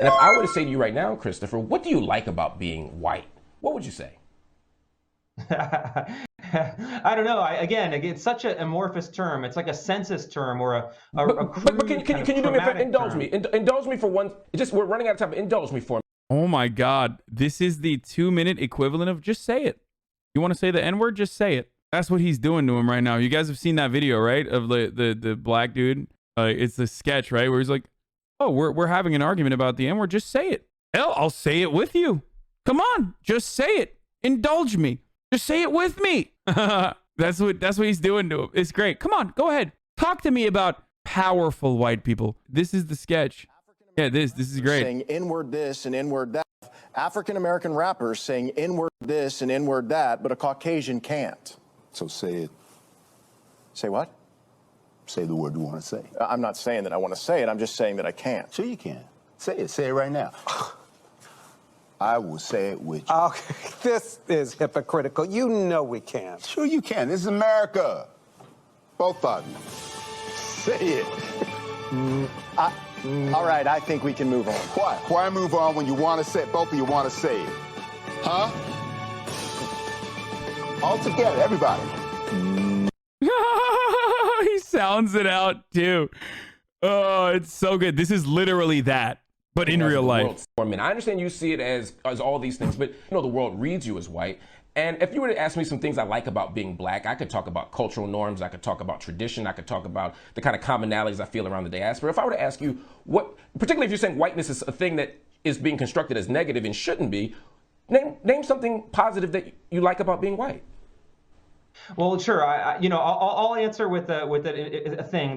And if I were to say to you right now, Christopher, what do you like about being white? What would you say? I don't know. Again, it's such an amorphous term. It's like a census term or a But crude can you do me a favor? Indulge me. Indulge me for one. Just we're running out of time. Indulge me for me. Oh my God. This is the 2-minute equivalent of just say it. You want to say the N-word? Just say it. That's what he's doing to him right now. You guys have seen that video, right? Of the black dude. It's a sketch, right? Where he's like, oh, we're having an argument about the N-word. Just say it. Hell, I'll say it with you. Come on. Just say it. Indulge me. Just say it with me. That's what he's doing to him. It's great. Come on. Go ahead. Talk to me about powerful white people. This is the sketch. Yeah, this is great. Saying N-word this and N-word that. African-American rappers saying N-word this and N-word that, but a Caucasian can't. So say it. Say what? Say the word you want to say. I'm not saying that I want to say it. I'm just saying that I can't. Sure you can. Say it. Say it right now. I will say it with you. Okay, this is hypocritical. You know we can't. Sure you can. This is America. Both of you. Say it. All right, I think we can move on. Why? Why move on when you want to say it? Both of you want to say it. Huh? All together, everybody. He sounds it out too. Oh, it's so good. This is literally that, but in real life. I mean, I understand you see it as all these things, but you know the world reads you as white. And if you were to ask me some things I like about being black, I could talk about cultural norms, I could talk about tradition, I could talk about the kind of commonalities I feel around the diaspora. If I were to ask you what, particularly if you're saying whiteness is a thing that is being constructed as negative and shouldn't be, name something positive that you like about being white. Well, sure. I'll answer with a thing.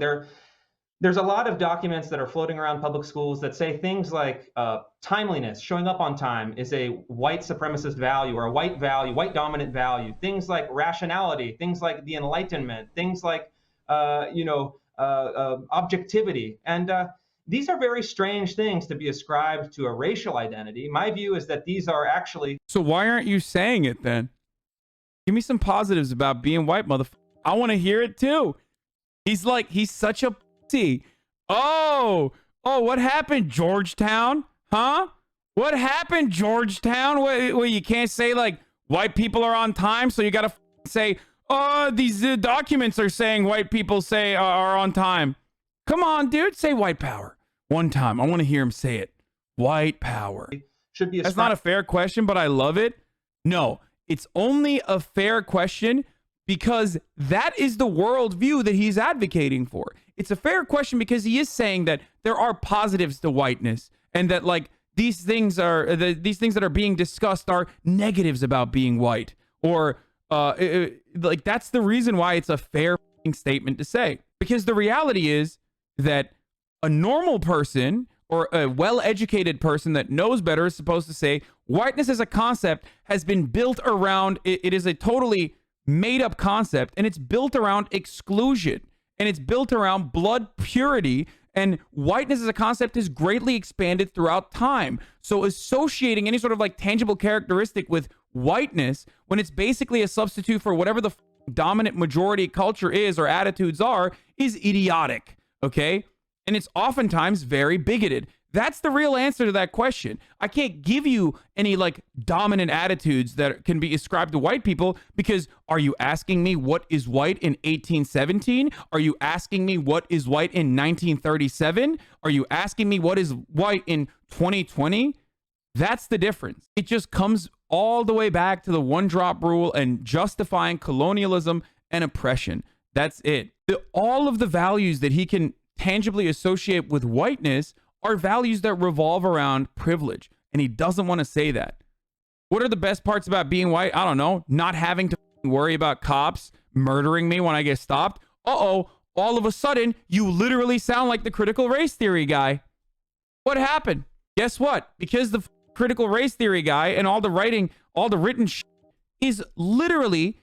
There's a lot of documents that are floating around public schools that say things like timeliness, showing up on time, is a white supremacist value or a white dominant value. Things like rationality, things like the Enlightenment, things like objectivity, and these are very strange things to be ascribed to a racial identity. My view is that these are actually. So why aren't you saying it then? Give me some positives about being white, motherfucker. I want to hear it too. He's such a pussy. Oh, what happened, Georgetown? Huh? What happened, Georgetown? What you can't say like white people are on time, so you gotta say, oh, these documents are saying white people are on time. Come on, dude, say white power one time. I want to hear him say it. White power. Should be. That's not a fair question, but I love it. No. It's only a fair question because that is the worldview that he's advocating for. It's a fair question because he is saying that there are positives to whiteness and that like these things that are being discussed are negatives about being white, or like that's the reason why it's a fair statement to say. Because the reality is that a normal person or a well-educated person that knows better is supposed to say whiteness as a concept has been built around, it is a totally made-up concept, and it's built around exclusion, and it's built around blood purity, and whiteness as a concept is greatly expanded throughout time. So associating any sort of like tangible characteristic with whiteness when it's basically a substitute for whatever the dominant majority culture is or attitudes are is idiotic, okay? And it's oftentimes very bigoted. That's the real answer to that question. I can't give you any like dominant attitudes that can be ascribed to white people because are you asking me what is white in 1817? Are you asking me what is white in 1937? Are you asking me what is white in 2020? That's the difference. It just comes all the way back to the one-drop rule and justifying colonialism and oppression. That's it. All of the values that he can tangibly associate with whiteness are values that revolve around privilege, and he doesn't want to say that. What are the best parts about being white? I don't know. Not having to worry about cops murdering me when I get stopped. All of a sudden, you literally sound like the critical race theory guy. What happened? Guess what? Because the critical race theory guy and all the written is literally,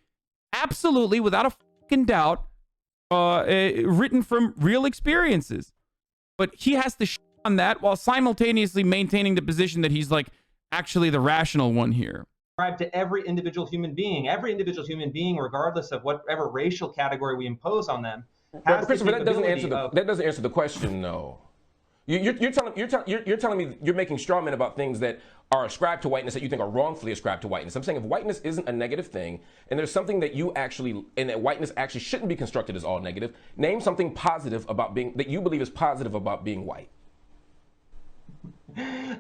absolutely, without a fucking doubt, written from real experiences. But he has to on that while simultaneously maintaining the position that he's like actually the rational one here. To every individual human being, regardless of whatever racial category we impose on them. But Christopher, that doesn't answer the question, though. You're telling me you're making straw men about things that are ascribed to whiteness that you think are wrongfully ascribed to whiteness. I'm saying if whiteness isn't a negative thing, and there's something that you actually, and that whiteness actually shouldn't be constructed as all negative, name something positive about being, that you believe is positive about being white.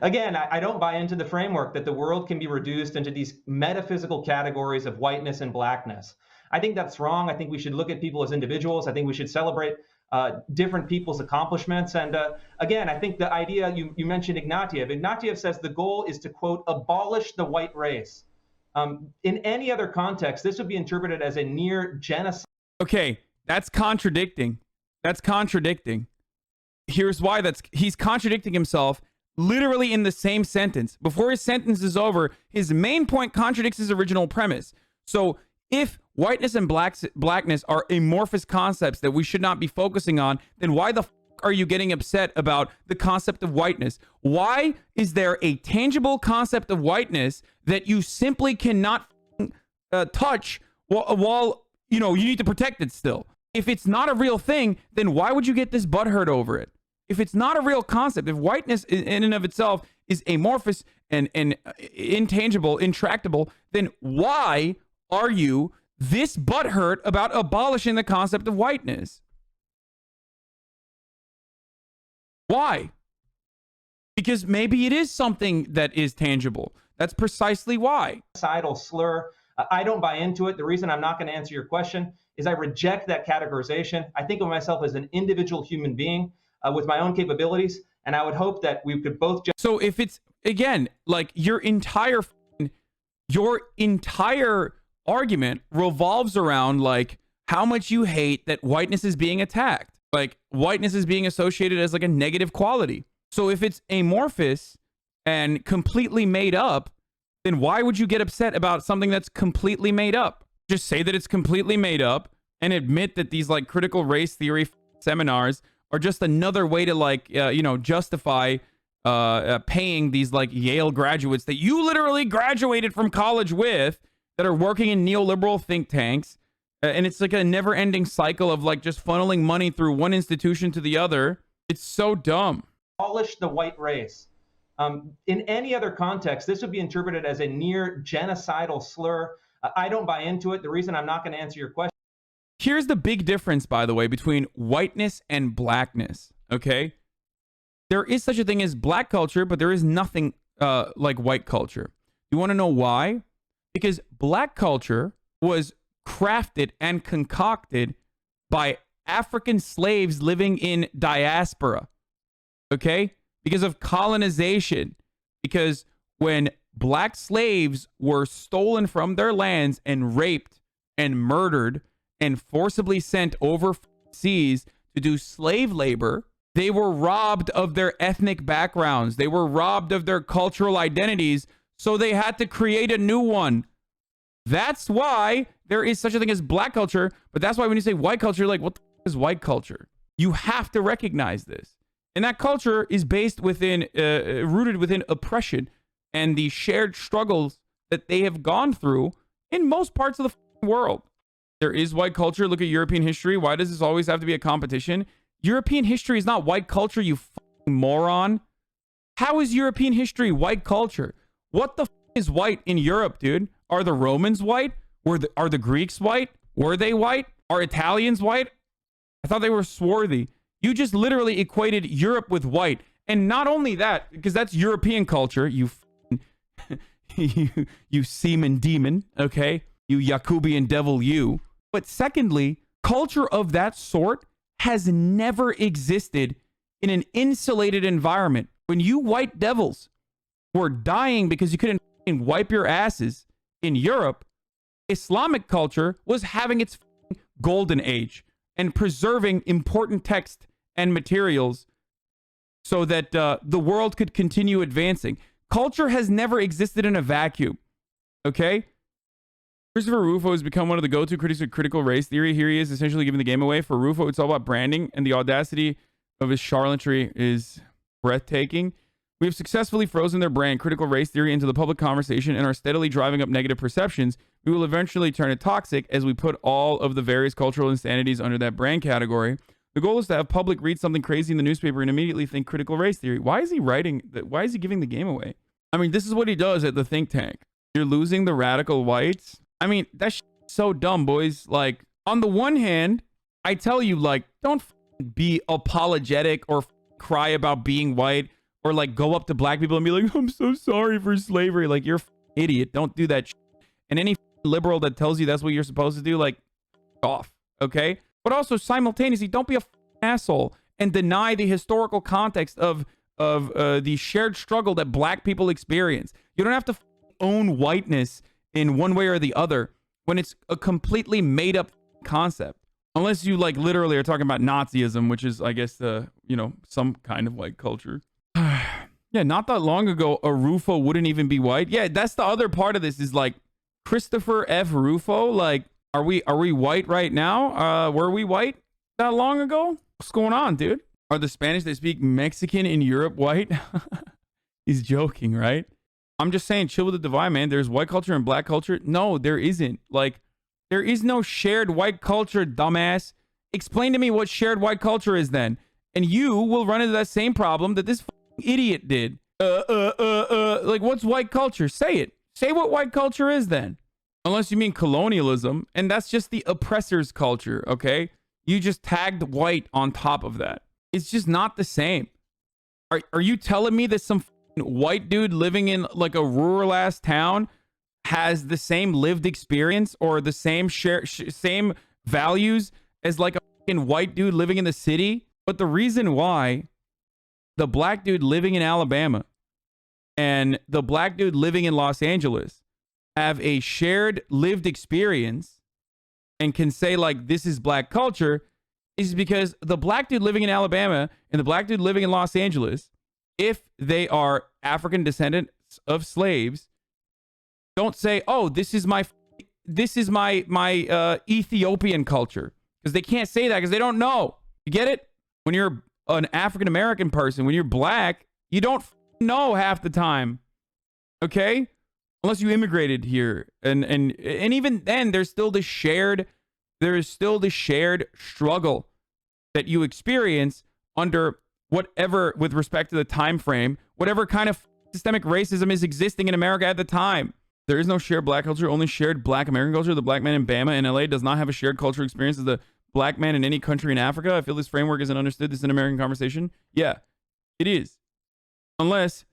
Again, I don't buy into the framework that the world can be reduced into these metaphysical categories of whiteness and blackness. I think that's wrong. I think we should look at people as individuals. I think we should celebrate different people's accomplishments. And again, I think the idea, you mentioned Ignatieff. Ignatieff says the goal is to, quote, abolish the white race. In any other context, this would be interpreted as a near genocide. Okay, that's contradicting. That's contradicting. Here's why he's contradicting himself literally in the same sentence. Before his sentence is over, his main point contradicts his original premise. So if whiteness and blackness are amorphous concepts that we should not be focusing on, then why the are you getting upset about the concept of whiteness? Why is there a tangible concept of whiteness that you simply cannot touch while you need to protect it still? If it's not a real thing, then why would you get this butthurt over it? If it's not a real concept, if whiteness in and of itself is amorphous and intangible, intractable, then why are you this butthurt about abolishing the concept of whiteness? Why? Because maybe it is something that is tangible. That's precisely why. Genocidal slur. I don't buy into it. The reason I'm not going to answer your question is I reject that categorization. I think of myself as an individual human being with my own capabilities, and I would hope that we could both. So if it's, again, like your entire argument revolves around like how much you hate that whiteness is being attacked, like whiteness is being associated as like a negative quality. So if it's amorphous and completely made up, then why would you get upset about something that's completely made up? Just say that it's completely made up and admit that these like critical race theory seminars are just another way to like justify paying these like Yale graduates that you literally graduated from college with, that are working in neoliberal think tanks, and it's like a never-ending cycle of like just funneling money through one institution to the other. It's so dumb. Abolish the white race. In any other context, this would be interpreted as a near genocidal slur. I don't buy into it. The reason I'm not going to answer your question. Here's the big difference, by the way, between whiteness and blackness. Okay, there is such a thing as black culture, but there is nothing like white culture. You want to know why? Because black culture was crafted and concocted by African slaves living in diaspora. Okay? Because of colonization. Because when black slaves were stolen from their lands and raped and murdered and forcibly sent overseas to do slave labor, they were robbed of their ethnic backgrounds. They were robbed of their cultural identities. So they had to create a new one. That's why there is such a thing as black culture. But that's why when you say white culture, you're like, what the is white culture? You have to recognize this. And that culture is based within, rooted within oppression and the shared struggles that they have gone through in most parts of the world. There is white culture. Look at European history. Why does this always have to be a competition? European history is not white culture, you moron. How is European history white culture? What the is white in Europe, dude? Are the Romans white? Are the Greeks white? Were they white? Are Italians white? I thought they were swarthy. You just literally equated Europe with white. And not only that, because that's European culture, you you semen demon, okay? You Jacobian devil, you. But secondly, culture of that sort has never existed in an insulated environment. When you white devils were dying because you couldn't wipe your asses in Europe, Islamic culture was having its golden age and preserving important text and materials so that the world could continue advancing. Culture has never existed in a vacuum, okay? Christopher Rufo has become one of the go-to critics of critical race theory. Here he is essentially giving the game away. For Rufo, it's all about branding, and the audacity of his charlatanry is breathtaking. We have successfully frozen their brand, critical race theory, into the public conversation and are steadily driving up negative perceptions. We will eventually turn it toxic as we put all of the various cultural insanities under that brand category. The goal is to have public read something crazy in the newspaper and immediately think critical race theory. Why is he writing that? Why is he giving the game away? I mean, this is what he does at the think tank. You're losing the radical whites. I mean, that's so dumb, boys. Like, on the one hand, I tell you, like, don't be apologetic or cry about being white or like go up to black people and be like, I'm so sorry for slavery. Like, you're an idiot. Don't do that. And any liberal that tells you that's what you're supposed to do, like, off. Okay. But also simultaneously, don't be a asshole and deny the historical context of the shared struggle that black people experience. You don't have to own whiteness in one way or the other when it's a completely made up concept. Unless you like literally are talking about Nazism, which is, I guess, you know, some kind of white culture. Yeah, not that long ago, a Rufo wouldn't even be white. Yeah, that's the other part of this is like Christopher F. Rufo. Like, are we white right now? Were we white that long ago? What's going on, dude? Are the Spanish that speak Mexican in Europe white? He's joking, right? I'm just saying, chill with the divide, man. There's white culture and black culture. No, there isn't. Like, there is no shared white culture, dumbass. Explain to me what shared white culture is then. And you will run into that same problem that this idiot did. Like, what's white culture? Say it. Say what white culture is then. Unless you mean colonialism, and that's just the oppressor's culture, okay? You just tagged white on top of that. It's just not the same. Are you telling me that some white dude living in like a rural ass town has the same lived experience or the same same values as like a fucking white dude living in the city? But the reason why the black dude living in Alabama and the black dude living in Los Angeles have a shared lived experience and can say like this is black culture is because the black dude living in Alabama and the black dude living in Los Angeles, if they are African descendants of slaves, don't say, "Oh, this is my Ethiopian culture," because they can't say that because they don't know. You get it? When you're an African American person, when you're black, you don't know half the time. Okay? Unless you immigrated here, and even then, there's still the shared struggle that you experience under whatever, with respect to the time frame, whatever kind of systemic racism is existing in America at the time. There is no shared black culture, only shared black American culture. The black man in Bama and LA does not have a shared cultural experience as the black man in any country in Africa. I feel this framework isn't understood. This is an American conversation. Yeah, it is. Unless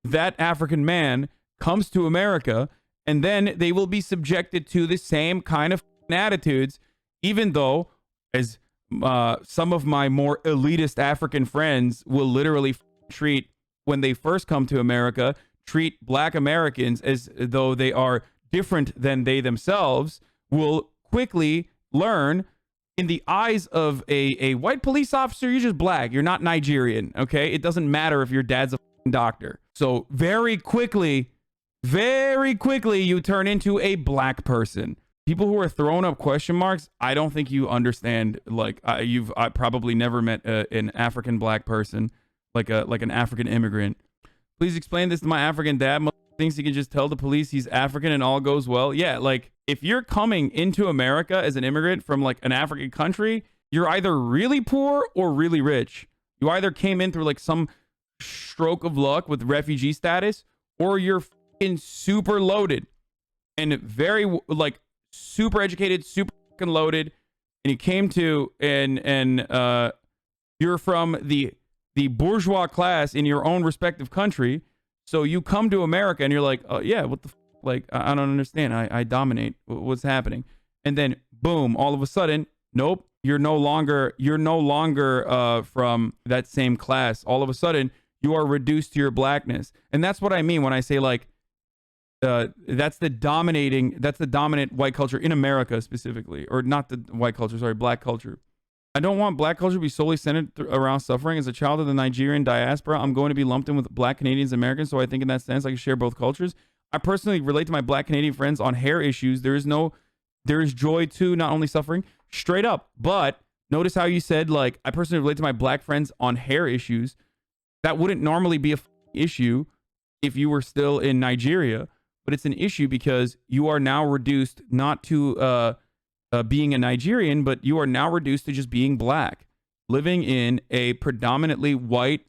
that African man comes to America and then they will be subjected to the same kind of attitudes, even though, as some of my more elitist African friends will literally treat, when they first come to America, treat black Americans as though they are different than they themselves, will quickly learn in the eyes of a white police officer, you're just black. You're not Nigerian, okay? It doesn't matter if your dad's a doctor. So very quickly, you turn into a black person. People who are throwing up question marks, I don't think you understand. Like, I probably never met an African black person, like an African immigrant. Please explain this to my African dad. Thinks he can just tell the police he's African and all goes well. Yeah, like, if you're coming into America as an immigrant from like an African country, you're either really poor or really rich. You either came in through like some stroke of luck with refugee status, or you're fucking super loaded and very like super educated, super fucking loaded, and you came to and you're from the bourgeois class in your own respective country. So you come to America and you're like, oh yeah, what the like, I don't understand. I dominate. What's happening? And then boom, all of a sudden, nope, you're no longer from that same class. All of a sudden, you are reduced to your blackness. And that's what I mean when I say like, that's the dominant white culture in America specifically, or not the white culture, sorry, black culture. I don't want black culture to be solely centered around suffering. As a child of the Nigerian diaspora, I'm going to be lumped in with black Canadians and Americans. So I think in that sense, I can share both cultures. I personally relate to my black Canadian friends on hair issues. There is joy to not only suffering, straight up. But notice how you said, like, I personally relate to my black friends on hair issues. That wouldn't normally be a issue if you were still in Nigeria, but it's an issue because you are now reduced not to being a Nigerian, but you are now reduced to just being black. living in a predominantly white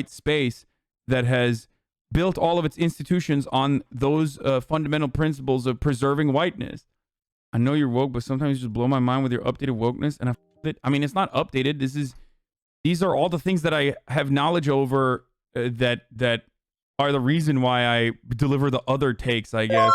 space that has built all of its institutions on those fundamental principles of preserving whiteness. I know you're woke, but sometimes you just blow my mind with your updated wokeness. And I mean, it's not updated. These are all the things that I have knowledge over that are the reason why I deliver the other takes, I guess.